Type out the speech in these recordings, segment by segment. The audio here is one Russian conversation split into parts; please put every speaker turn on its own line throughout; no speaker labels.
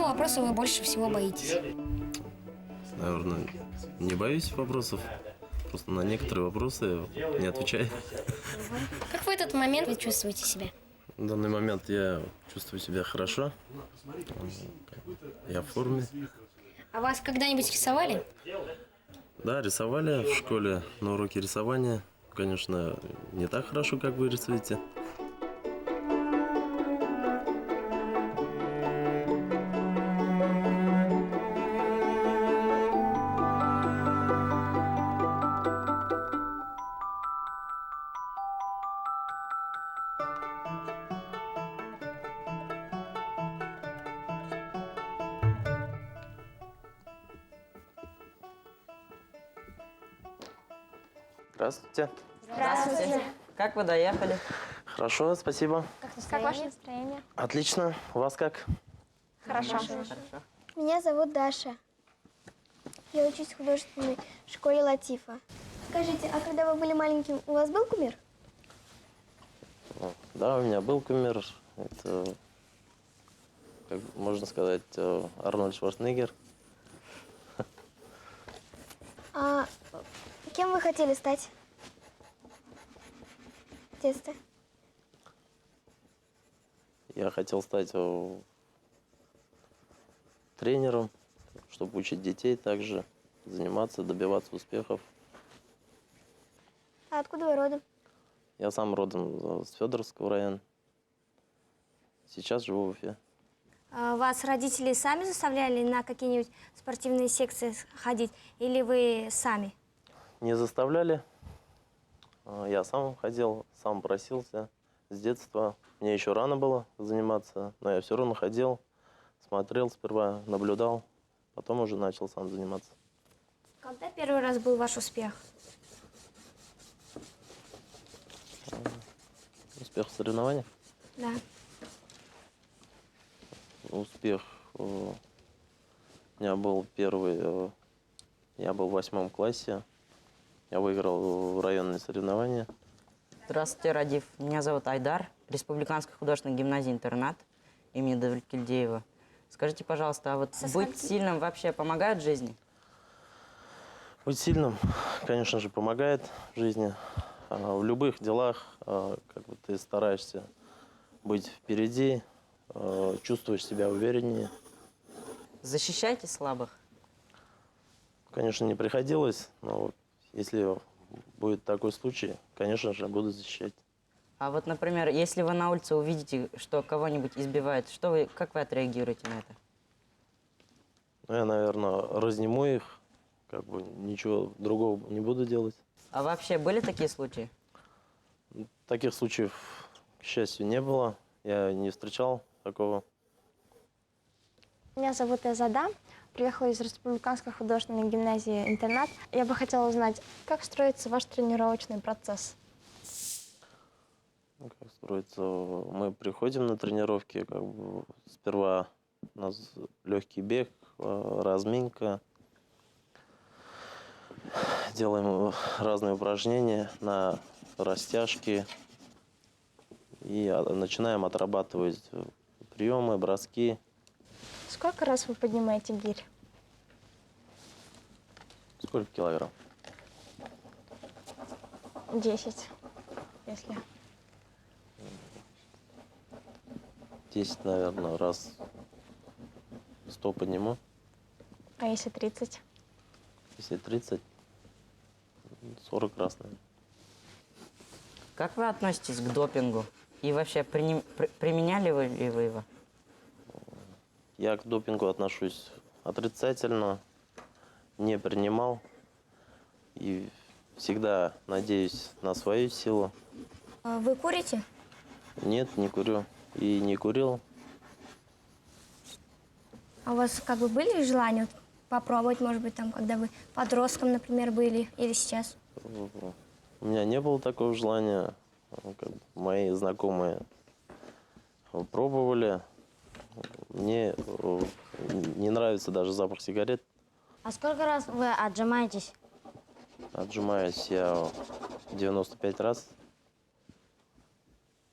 вопроса вы больше всего боитесь?
Наверное, не боюсь вопросов. Просто на некоторые вопросы не отвечаю.
Как в этот момент вы чувствуете себя?
В данный момент я чувствую себя хорошо. Я в форме.
А вас когда-нибудь рисовали?
Да, рисовали в школе на уроке рисования. Конечно, не так хорошо, как вы рисуете. Здравствуйте.
Здравствуйте. Как вы доехали?
Хорошо, спасибо.
Как ваше настроение?
Отлично. У вас как?
Хорошо. Меня зовут Даша. Я учусь в художественной школе Латифа. Скажите, а когда вы были маленьким, у вас был кумир?
Да, у меня был кумир. Это, как можно сказать, Арнольд Шварценеггер.
А кем вы хотели стать в детстве?
Я хотел стать тренером, чтобы учить детей также, заниматься, добиваться успехов.
А откуда вы родом?
Я сам родом с Федоровского района. Сейчас живу в Уфе.
Вас родители сами заставляли на какие-нибудь спортивные секции ходить, или вы сами?
Не заставляли. Я сам ходил, сам просился с детства. Мне еще рано было заниматься, но я все равно ходил, смотрел сперва, наблюдал, потом уже начал сам заниматься.
Когда первый раз был ваш успех?
Успех в соревнованиях?
Да.
Успех у меня был первый, я был в 8 классе. Я выиграл районные соревнования.
Здравствуйте, Радив. Меня зовут Айдар, Республиканская художественная гимназия-интернат имени Давлеткильдеева. Скажите, пожалуйста, а вот быть сильным вообще помогает в жизни?
Быть сильным, конечно же, помогает в жизни. В любых делах, как бы ты стараешься быть впереди, чувствуешь себя увереннее.
Защищайте слабых.
Конечно, не приходилось, но если будет такой случай, конечно же, буду защищать.
А вот, например, если вы на улице увидите, что кого-нибудь избивают, как вы отреагируете на это?
Ну, я, наверное, разниму их, как бы ничего другого не буду делать.
А вообще были такие случаи?
Таких случаев, к счастью, не было. Я не встречал такого.
Меня зовут Азада. Приехала из Республиканской художественной гимназии «Интернат». Я бы хотела узнать, как строится ваш тренировочный процесс?
Как строится? Мы приходим на тренировки, как бы сперва у нас легкий бег, разминка. Делаем разные упражнения на растяжки и начинаем отрабатывать приемы, броски.
Сколько раз вы поднимаете гирь?
Сколько килограмм?
10, если.
10, наверное, раз 100 подниму.
А если 30?
Если 30, 40 раз, наверное.
Как вы относитесь к допингу? И вообще, применяли ли вы его?
Я к допингу отношусь отрицательно, не принимал и всегда надеюсь на свою силу.
Вы курите?
Нет, не курю и не курил.
А у вас как бы были желания попробовать, может быть, там, когда вы подростком, например, были, или сейчас?
У меня не было такого желания. Мои знакомые пробовали. Мне не нравится даже запах сигарет.
А сколько раз вы отжимаетесь?
Отжимаюсь я 95 раз.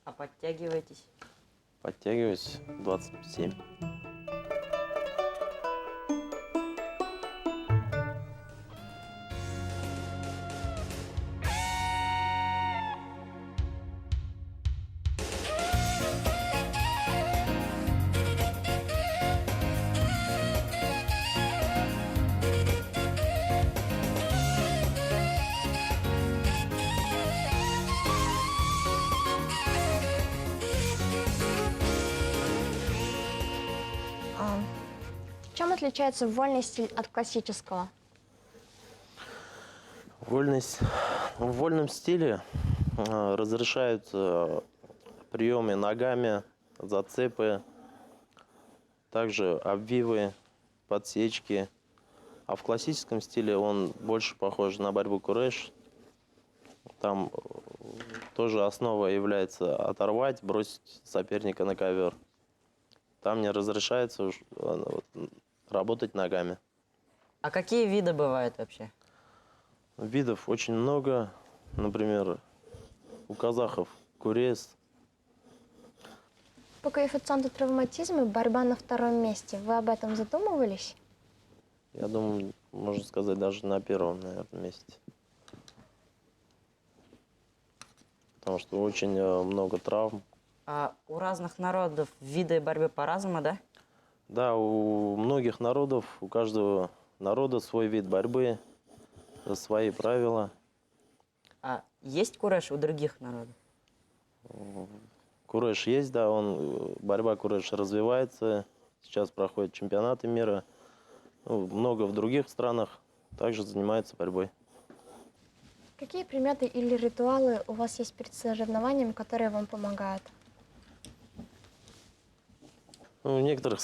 А подтягиваетесь?
Подтягиваюсь 27.
Чем отличается вольный стиль от классического?
В вольном стиле разрешаются приемы ногами, зацепы, также обвивы, подсечки. А в классическом стиле он больше похож на борьбу куреш. Там тоже основа является оторвать, бросить соперника на ковер. Там не разрешается работать ногами.
А какие виды бывают вообще?
Видов очень много. Например, у казахов курес.
По коэффициенту травматизма борьба на втором месте. Вы об этом задумывались?
Я думаю, можно сказать, даже на первом, наверное, месте. Потому что очень много травм.
А у разных народов виды борьбы по-разному, да?
Да, у многих народов, у каждого народа свой вид борьбы, свои правила.
А есть куреш у других народов?
Куреш есть, да, борьба куреш развивается. Сейчас проходят чемпионаты мира. Много в других странах также занимаются борьбой.
Какие приметы или ритуалы у вас есть перед соревнованием, которые вам помогают?
У некоторых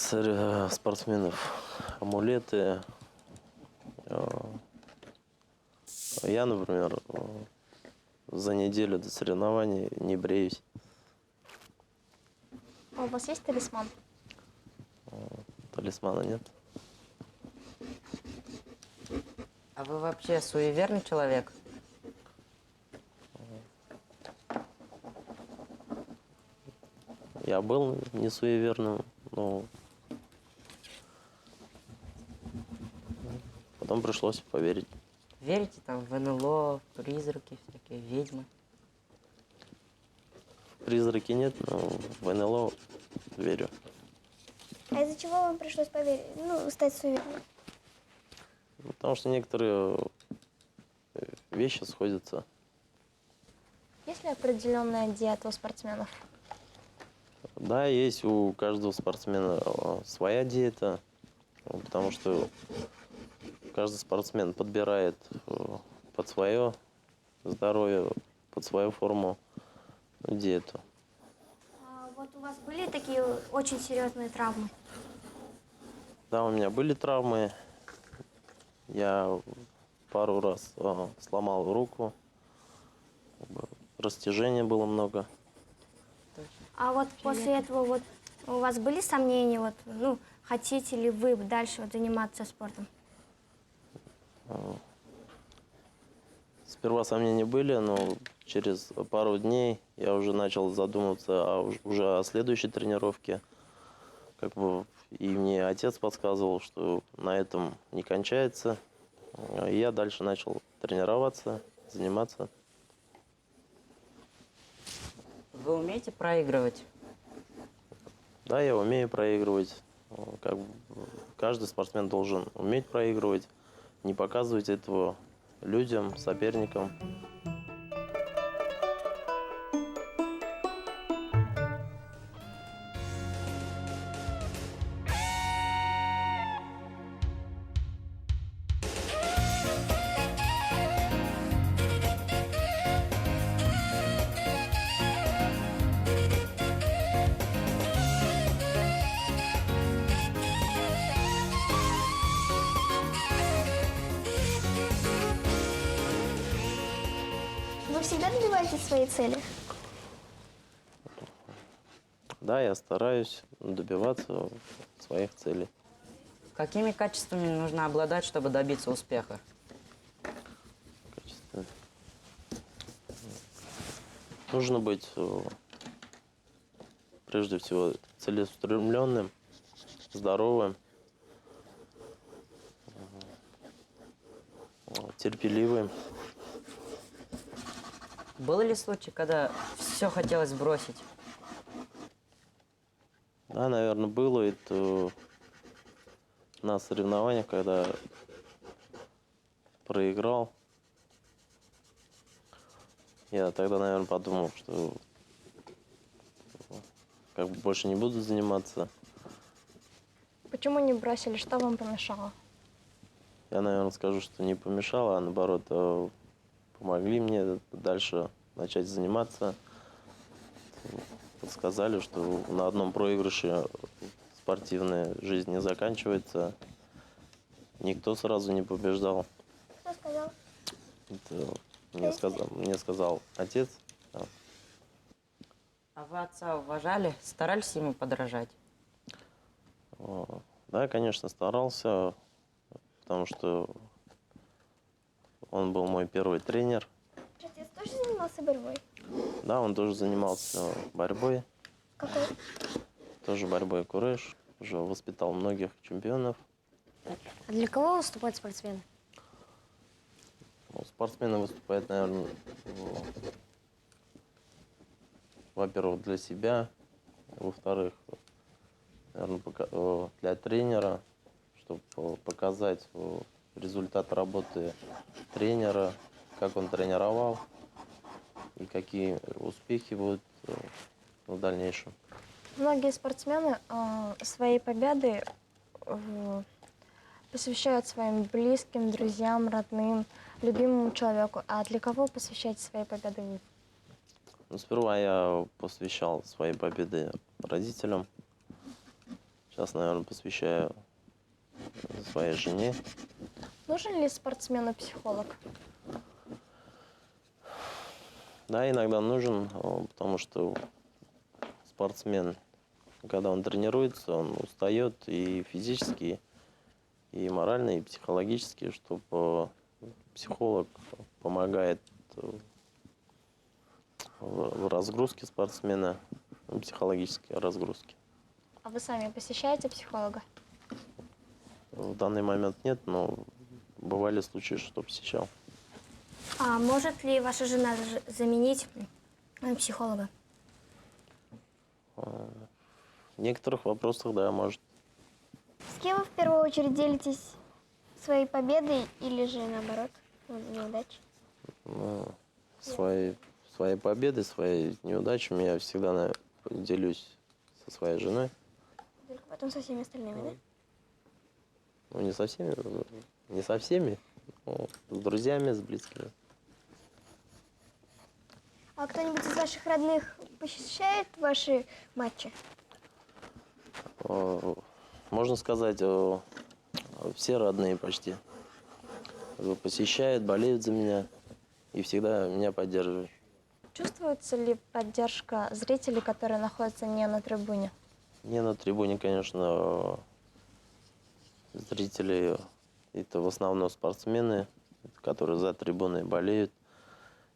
спортсменов амулеты. Я, например, за неделю до соревнований не бреюсь.
А у вас есть талисман?
Талисмана нет.
А вы вообще суеверный человек?
Я был не суеверным, но потом пришлось поверить.
Верите там в НЛО, в призраки всякие, ведьмы?
Призраки нет, но в НЛО верю.
А из-за чего вам пришлось поверить, стать суеверным?
Потому что некоторые вещи сходятся.
Есть ли определенная диета у спортсменов?
Да, есть у каждого спортсмена своя диета, потому что каждый спортсмен подбирает под свое здоровье, под свою форму диету.
А вот у вас были такие очень серьезные травмы?
Да, у меня были травмы. Я пару раз сломал руку. Растяжения было много.
А вот после этого вот у вас были сомнения, хотите ли вы дальше заниматься спортом?
Сперва сомнения были, но через пару дней я уже начал задумываться уже о следующей тренировке. И мне отец подсказывал, что на этом не кончается. И я дальше начал тренироваться, заниматься.
Вы умеете проигрывать?
Да, я умею проигрывать. Каждый спортсмен должен уметь проигрывать, не показывать этого людям, соперникам.
Вы всегда добиваетесь своей цели?
Да, я стараюсь добиваться своих целей.
Какими качествами нужно обладать, чтобы добиться успеха?
Качественно. Нужно быть, прежде всего, целеустремленным, здоровым, терпеливым.
Был ли случай, когда все хотелось бросить?
Да, наверное, было это на соревнованиях, когда проиграл. Я тогда, наверное, подумал, что больше не буду заниматься.
Почему не бросили? Что вам помешало?
Я, наверное, скажу, что не помешало, а наоборот, помогли мне дальше начать заниматься. Подсказали, что на одном проигрыше спортивная жизнь не заканчивается. Никто сразу не побеждал.
Кто сказал?
Это мне сказал отец. Да.
А вы отца уважали? Старались ему подражать?
Да, конечно, старался, потому что он был мой первый тренер.
Отец тоже занимался борьбой?
Да, он тоже занимался борьбой,
Какой?
тоже борьбой куреш, уже воспитал многих чемпионов.
А для кого выступают спортсмены?
Ну, спортсмены выступают, наверное, во-первых, для себя, во-вторых, наверное, для тренера, чтобы показать результат работы тренера, как он тренировал и какие успехи будут в дальнейшем.
Многие спортсмены свои победы посвящают своим близким, друзьям, родным, любимому человеку. А для кого посвящаете свои победы вы?
Ну, сперва я посвящал свои победы родителям. Сейчас, наверное, посвящаю своей жене.
Нужен ли спортсмену психолог?
Да, иногда нужен, потому что спортсмен, когда он тренируется, он устает и физически, и морально, и психологически, чтобы психолог помогает в разгрузке спортсмена, психологической разгрузке.
А вы сами посещаете психолога?
В данный момент нет, но бывали случаи, что посещал.
А может ли ваша жена заменить психолога?
В некоторых вопросах, да, может.
С кем вы в первую очередь делитесь своей победой или же наоборот неудачей?
Ну, своей победой, своей неудачами я всегда, наверное, делюсь со своей женой.
Только потом со всеми остальными, да?
Ну, не со всеми, но с друзьями, с близкими.
А кто-нибудь из ваших родных посещает ваши матчи?
Можно сказать, все родные почти посещают, болеют за меня и всегда меня поддерживают.
Чувствуется ли поддержка зрителей, которые находятся не на трибуне?
Не на трибуне, конечно, зрители, это в основном спортсмены, которые за трибуной болеют.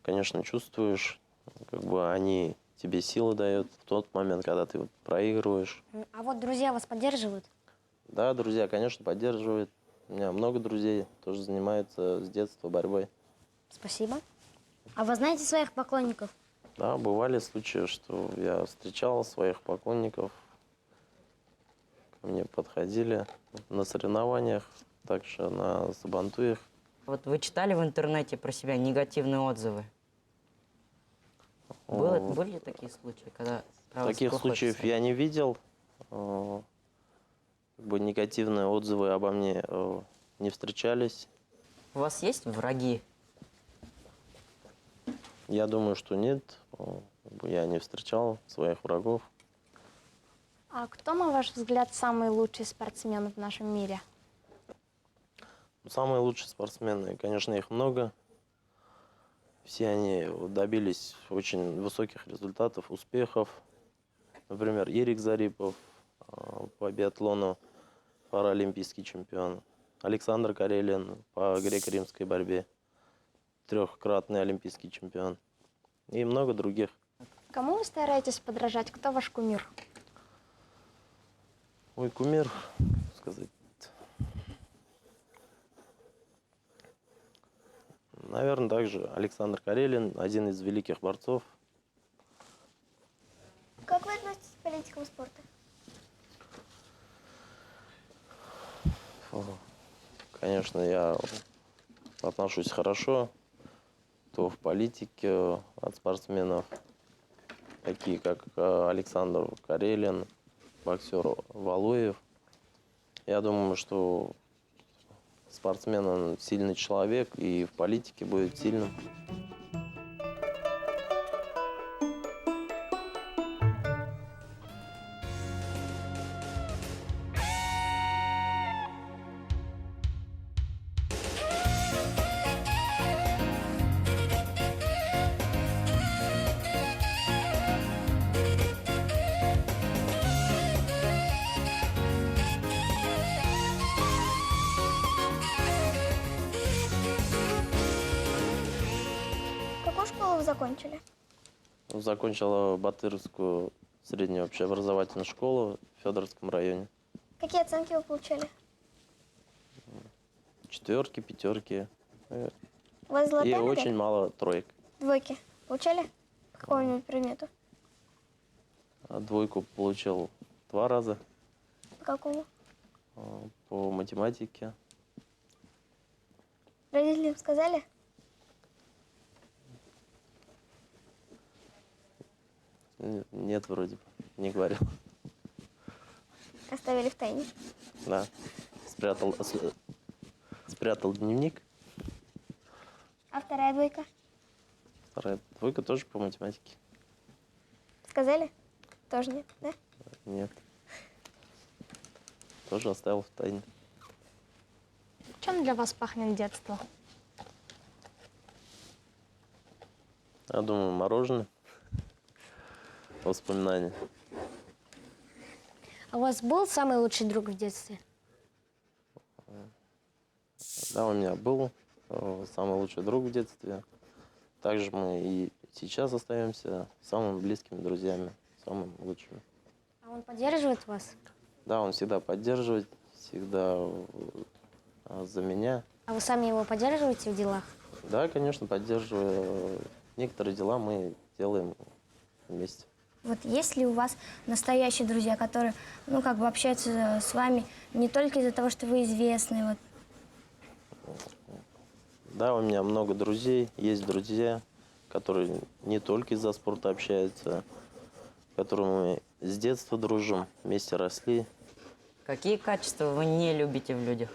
Конечно, чувствуешь, как бы они тебе силы дают в тот момент, когда ты вот проигрываешь.
А вот друзья вас поддерживают?
Да, друзья, конечно, поддерживают. У меня много друзей, тоже занимаются с детства борьбой.
Спасибо.
А вы знаете своих поклонников?
Да, бывали случаи, что я встречал своих поклонников, ко мне подходили на соревнованиях, также на сабантуях.
Вот вы читали в интернете про себя негативные отзывы? Были такие случаи, когда про вас
Таких
плохо
случаев
писали?
я не видел. Как бы негативные отзывы обо мне не встречались.
У вас есть враги?
Я думаю, что нет. Я не встречал своих врагов.
А кто, на ваш взгляд, самый лучший спортсмен в нашем мире?
Самые лучшие спортсмены, конечно, их много. Все они добились очень высоких результатов, успехов. Например, Ирик Зарипов по биатлону, паралимпийский чемпион. Александр Карелин по греко-римской борьбе, трехкратный олимпийский чемпион. И много других.
Кому вы стараетесь подражать? Кто ваш кумир?
Мой кумир, сказать, наверное, также Александр Карелин, один из великих борцов.
Как вы относитесь к политикам спорта?
Конечно, я отношусь хорошо, то в политике от спортсменов, такие как Александр Карелин, боксер Валуев, Я думаю, что спортсмен, он сильный человек и в политике будет сильным.
Какую школу вы закончили?
Закончила Батыровскую среднюю общеобразовательную школу в Федоровском районе.
Какие оценки вы получали?
4, 5.
У вас
И
золотая медаль?
очень мало троек.
Двойки получали? По какому-нибудь предмету?
А 2 получил 2 раза
По какому?
по математике.
Родителям сказали?
Нет, вроде бы, не говорил.
Оставили в тайне.
Да. Спрятал дневник.
А вторая двойка?
2 двойка тоже по математике.
Сказали? Тоже нет, да?
Нет. Тоже оставил в тайне.
Чем для вас пахнет детство?
Я думаю, мороженое. Воспоминания.
А у вас был самый лучший друг в детстве?
Да, у меня был самый лучший друг в детстве. Также мы и сейчас остаемся самыми близкими друзьями, самыми лучшими.
А он поддерживает вас?
Да, он всегда поддерживает, всегда за меня.
А вы сами его поддерживаете в делах?
Да, конечно, поддерживаю. Некоторые дела мы делаем вместе.
Вот есть ли у вас настоящие друзья, которые, ну, как бы общаются с вами не только из-за того, что вы известны, вот?
Да, у меня много друзей. Есть друзья, которые не только из-за спорта общаются, с которыми мы с детства дружим, вместе росли.
Какие качества вы не любите в людях?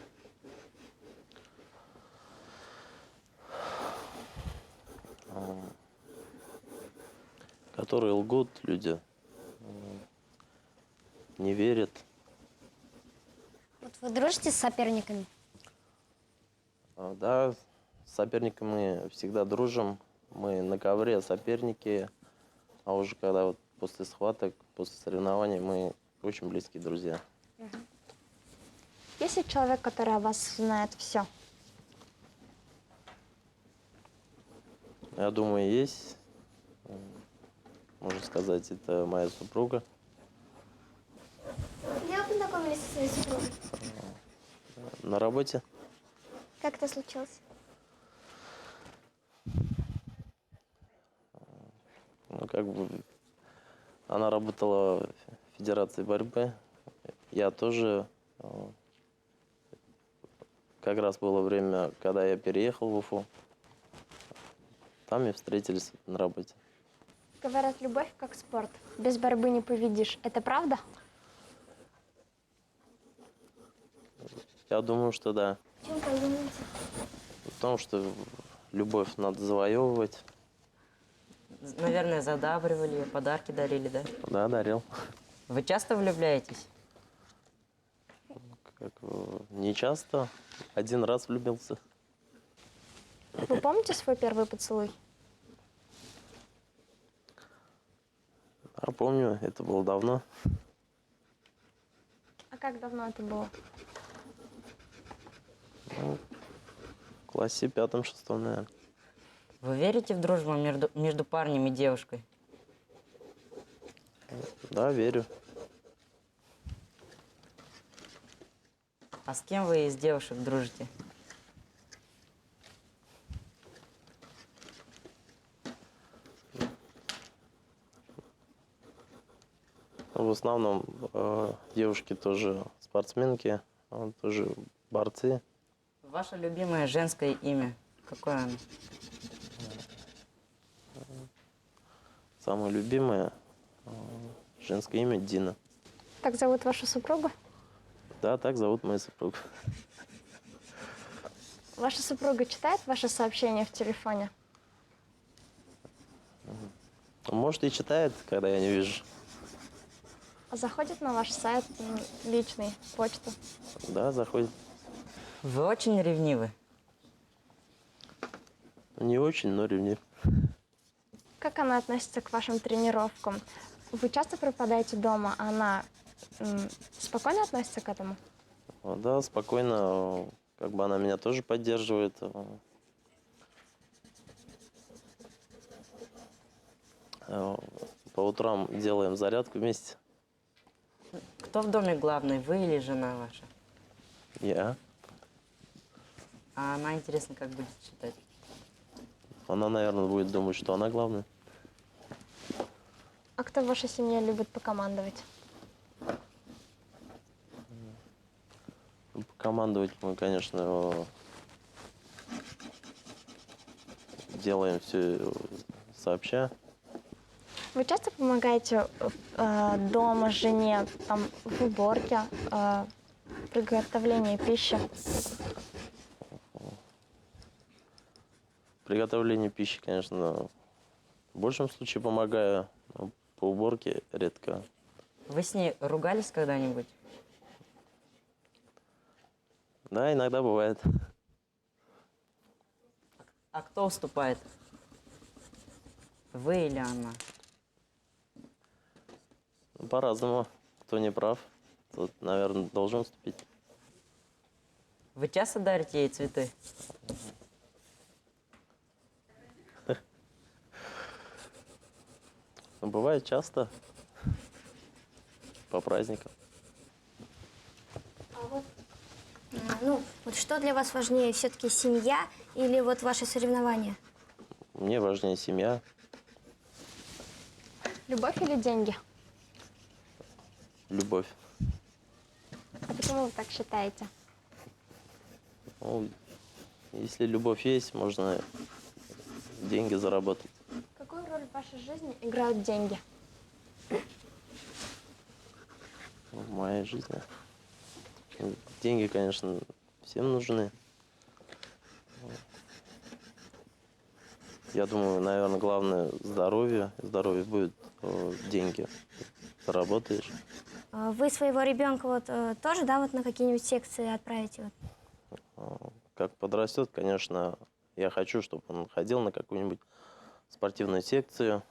Которые лгут люди, не верят.
Вот вы дружите с соперниками?
Да, с соперниками мы всегда дружим. Мы на ковре соперники, а уже когда вот после схваток, после соревнований мы очень близкие друзья.
Есть ли человек, который о вас знает все?
Я думаю, есть. Можно сказать, это моя супруга.
Где вы познакомились со своей супругой?
На работе.
Как это случилось?
Ну, как бы она работала в Федерации борьбы. Я тоже. Как раз было время, когда я переехал в Уфу. Там и встретились на работе.
Говорят, любовь как спорт. Без борьбы не победишь. Это правда?
Я думаю, что да.
В чем так думаете?
Потому что любовь надо завоевывать.
Наверное, задабривали ее, подарки дарили, да?
Да, дарил.
Вы часто влюбляетесь?
Не часто. 1 раз влюбился.
Вы помните свой первый поцелуй?
А помню, это было давно.
А как давно это было?
В классе 5-6, наверное.
Вы верите в дружбу между парнем и девушкой?
Да, верю.
А с кем вы из девушек дружите?
В основном девушки тоже спортсменки, тоже борцы.
Ваше любимое женское имя? Какое оно?
Самое любимое женское имя Дина.
Так зовут вашу супругу?
Да, так зовут мою супругу.
Ваша супруга читает ваши сообщения в телефоне?
Может, и читает, когда я не вижу.
А заходит на ваш сайт личный, почту?
Да, заходит.
Вы очень ревнивы?
Не очень, но ревнив.
Как она относится к вашим тренировкам? Вы часто пропадаете дома, а она спокойно относится к этому?
Да, спокойно. Как бы она меня тоже поддерживает. По утрам делаем зарядку вместе.
Кто в доме главный, вы или жена ваша?
Я.
А она, интересно, как будет считать?
Она, наверное, будет думать, что она главная.
А кто в вашей семье любит покомандовать?
Командовать мы, конечно, делаем все сообща.
Вы часто помогаете дома жене там, в уборке, приготовлении пищи?
Приготовление пищи, конечно, в большем случае помогаю. Но по уборке редко.
Вы с ней ругались когда-нибудь?
Да, иногда бывает.
А кто уступает? Вы или она?
По-разному. Кто не прав, тот, наверное, должен уступить.
Вы часто дарите ей цветы?
Но бывает часто. По праздникам.
Ну, вот что для вас важнее, все-таки семья или вот ваши соревнования?
Мне важнее семья.
Любовь или деньги?
Любовь.
А почему вы так считаете?
Ну, если любовь есть, можно деньги заработать.
Какую роль в вашей жизни играют деньги?
В моей жизни. Деньги, конечно, всем нужны. Я думаю, наверное, главное здоровье. Здоровье будет, деньги заработаешь.
Вы своего ребенка вот тоже, да, вот на какие-нибудь секции отправите? Вот?
Как подрастет, конечно, я хочу, чтобы он ходил на какую-нибудь спортивную секцию.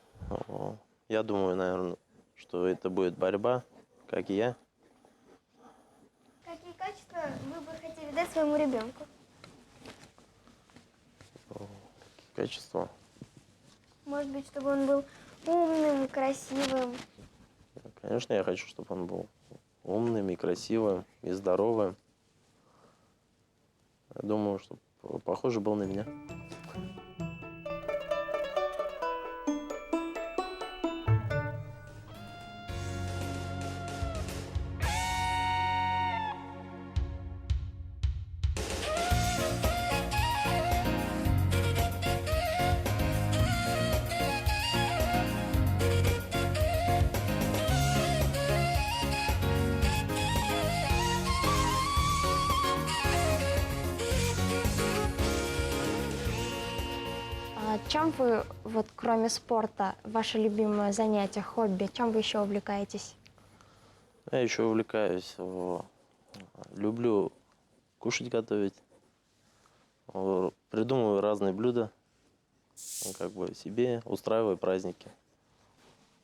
Я думаю, наверное, что это будет борьба, как и я.
Какие качества вы бы хотели дать своему ребенку?
Качество.
Может быть, чтобы он был умным, красивым.
Конечно, я хочу, чтобы он был умным и красивым, и здоровым. Я думаю, что похоже был на меня.
А чем вы, вот кроме спорта, ваше любимое занятие, хобби, чем вы еще увлекаетесь?
Я еще увлекаюсь. Люблю кушать, готовить. Придумываю разные блюда. Как бы себе устраиваю праздники.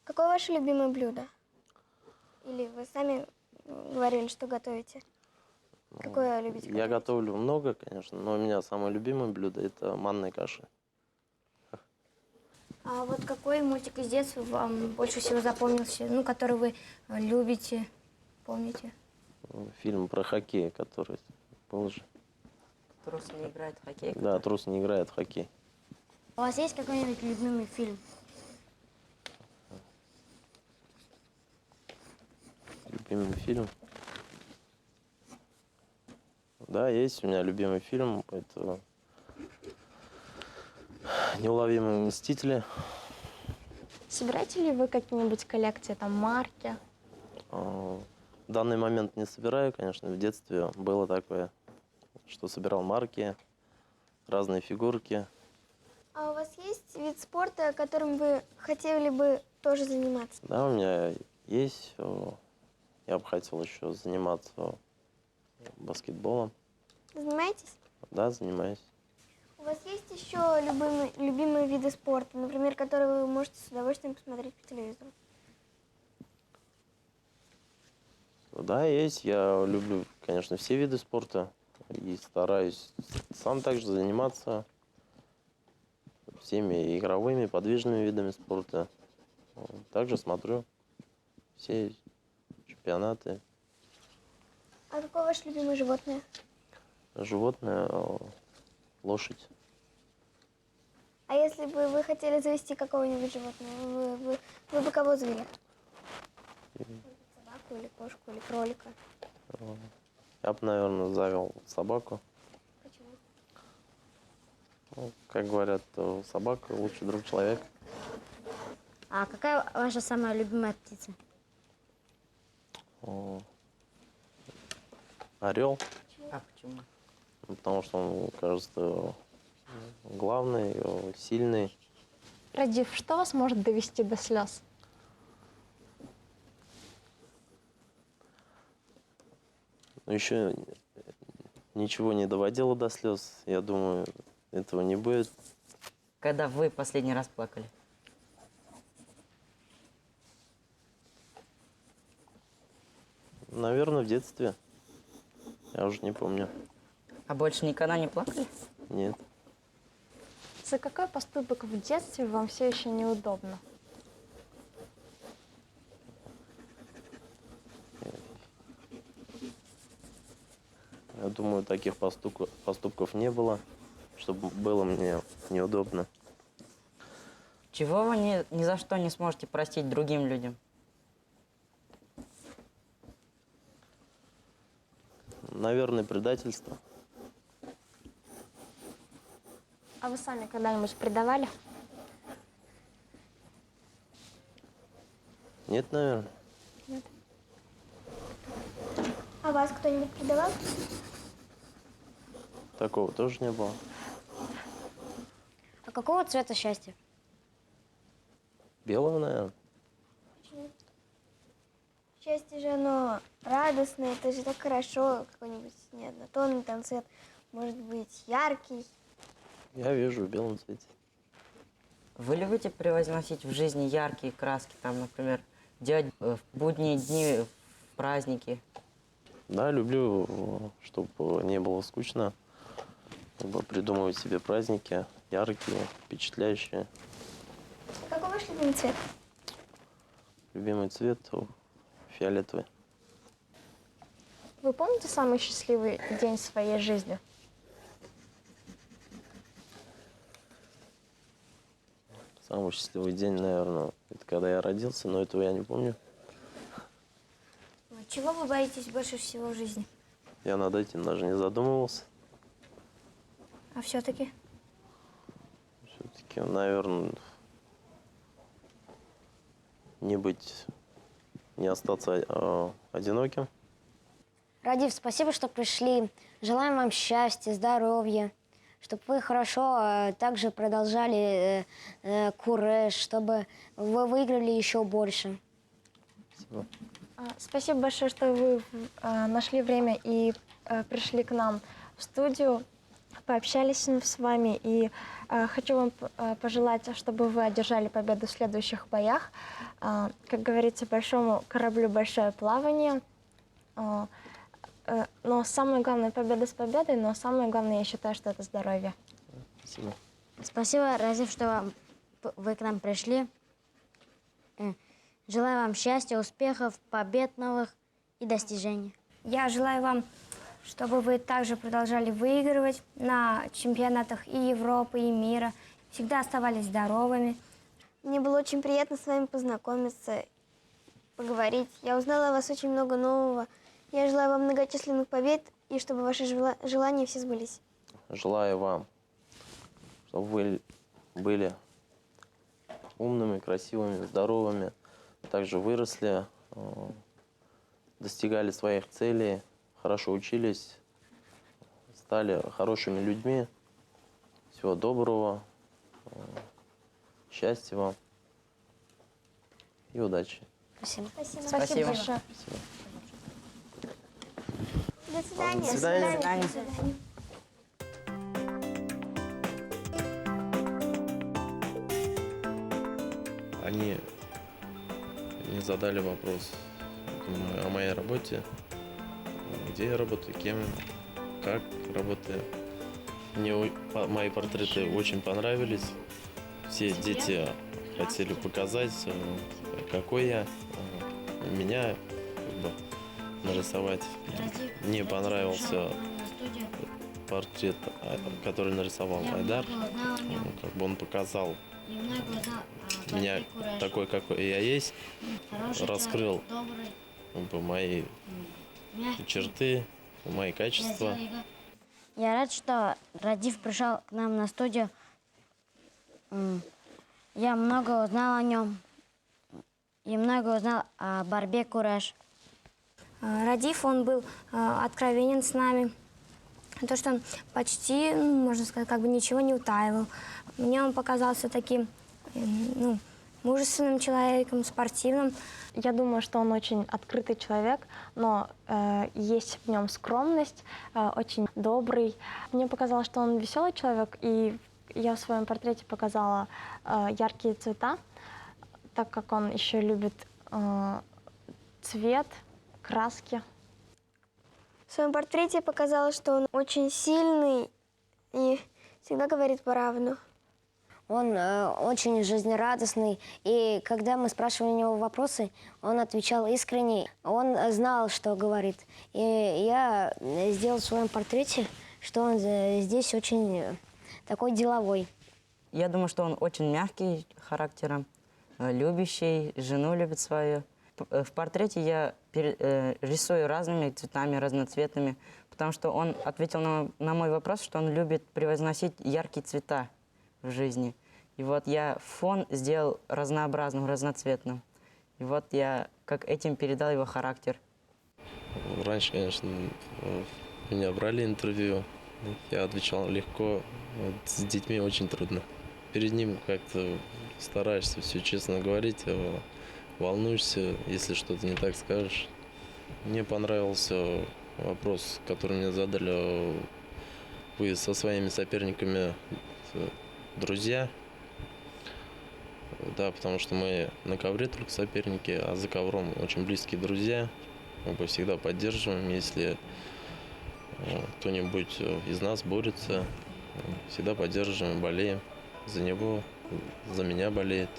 Какое ваше любимое блюдо? Или вы сами говорили, что готовите? Какое любите
Я
готовить?
готовлю много, конечно, но у меня самое любимое блюдо – это манная каша.
А вот какой мультик из детства вам больше всего запомнился, ну, который вы любите, помните?
Фильм про хоккей, который был же.
Трус не играет в хоккей?
Да, трус не играет в хоккей.
У вас есть какой-нибудь любимый фильм?
Любимый фильм. Да, есть у меня любимый фильм. Это «Неуловимые мстители».
Собираете ли вы какие-нибудь коллекции, там, марки?
В данный момент не собираю, конечно. В детстве было такое, что собирал марки, разные фигурки.
А у вас есть вид спорта, которым вы хотели бы тоже заниматься?
Да, у меня есть. Я бы хотел еще заниматься баскетболом.
Занимаетесь?
Да, занимаюсь.
У вас есть еще любимые виды спорта, например, которые вы можете с удовольствием посмотреть по телевизору?
Да, есть. Я люблю, конечно, все виды спорта. И стараюсь сам также заниматься всеми игровыми, подвижными видами спорта. Также смотрю все чемпионаты.
А какое ваше любимое животное?
Животное, лошадь.
А если бы вы хотели завести какого-нибудь животного, вы бы кого завели? Собаку или кошку или кролика?
Я бы, наверное, завел собаку.
Почему?
Ну, как говорят, собака лучший друг человека.
А какая ваша самая любимая птица?
Орел,
А почему?
потому что он, кажется, главный, сильный.
Радив, что вас может довести до слез?
Но еще ничего не доводило до слез. Я думаю, этого не будет.
Когда вы последний раз плакали?
Наверное, в детстве. Я уже не помню.
А больше никогда не плакали?
Нет.
За какой поступок в детстве вам все еще неудобно?
Я думаю, таких поступков не было, чтобы было мне неудобно.
Чего вы ни за что не сможете простить другим людям?
Наверное, предательство.
А вы сами когда-нибудь предавали?
Нет, наверное.
А вас кто-нибудь предавал?
Такого тоже не было.
А какого цвета счастье?
Белого, наверное.
Счастье же оно радостное, это же так хорошо, какой-нибудь не однотонный там цвет, может быть яркий.
Я вижу в белом цвете.
Вы любите превозносить в жизни яркие краски, там, например, делать в будние дни, в праздники?
Да, люблю, чтобы не было скучно. Как бы придумывать себе праздники яркие, впечатляющие.
Какой ваш любимый цвет?
Любимый цвет фиолетовый.
Вы помните самый счастливый день своей жизни?
Самый счастливый день, наверное, это когда я родился, но этого я не помню.
Чего вы боитесь больше всего в жизни?
Я над этим даже не задумывался.
А все-таки?
Все-таки, наверное, не остаться одиноким.
Радив, спасибо, что пришли. Желаем вам счастья, здоровья, чтобы вы хорошо также продолжали кураж, чтобы вы выиграли еще больше.
Спасибо.
Спасибо большое, что вы нашли время и пришли к нам в студию, пообщались с вами. И хочу вам пожелать, чтобы вы одержали победу в следующих боях. Как говорится, большому кораблю большое плавание. Но самое главное, победа с победой, но самое главное, я считаю, что это здоровье.
Спасибо.
Спасибо, Разив, что вы к нам пришли. Желаю вам счастья, успехов, побед новых и достижений.
Я желаю вам, чтобы вы также продолжали выигрывать на чемпионатах и Европы, и мира. Всегда оставались здоровыми.
Мне было очень приятно с вами познакомиться, поговорить. Я узнала о вас очень много нового. Я желаю вам многочисленных побед и чтобы ваши желания все сбылись.
Желаю вам, чтобы вы были умными, красивыми, здоровыми, также выросли, достигали своих целей, хорошо учились, стали хорошими людьми. Всего доброго, счастья вам и удачи.
Спасибо.
Спасибо.
большое.
До свидания.
До свидания.
До свидания.
Они мне задали вопрос о моей работе, где я работаю, кем, как работаю. Мне мои портреты очень понравились. Все дети хотели показать, какой я, меня как бы нарисовать. Мне понравился портрет, который нарисовал Айдар. Как бы он показал меня такой, какой я есть, раскрыл как бы мои черты, мои качества.
Я рад, что Радив пришел к нам на студию. Я много узнал о нем. И много узнал о борьбе кураж.
Радив, он был откровенен с нами. То, что он почти, можно сказать, как бы ничего не утаивал. Мне он показался таким, мужественным человеком, спортивным.
Я думаю, что он очень открытый человек, но есть в нем скромность, очень добрый. Мне показалось, что он веселый человек, и я в своем портрете показала яркие цвета, так как он еще любит цвет, краски.
В своем портрете показалось, что он очень сильный и всегда говорит правду.
Он очень жизнерадостный, и когда мы спрашивали у него вопросы, он отвечал искренне. Он знал, что говорит. И я сделал в своем портрете, что он здесь очень такой деловой.
Я думаю, что он очень мягкий характером, любящий, жену любит свою. В портрете я рисую разными цветами, разноцветными, потому что он ответил на мой вопрос, что он любит превозносить яркие цвета в жизни. И вот я фон сделал разнообразным, разноцветным. И вот я как этим передал его характер.
Раньше, конечно, меня брали интервью, я отвечал легко. Вот с детьми очень трудно. Перед ним как-то стараешься все честно говорить, волнуешься, если что-то не так скажешь. Мне понравился вопрос, который мне задали. Вы со своими соперниками друзья? Да, потому что мы на ковре только соперники, а за ковром очень близкие друзья. Мы всегда поддерживаем, если кто-нибудь из нас борется, всегда поддерживаем, болеем за него, за меня болеет.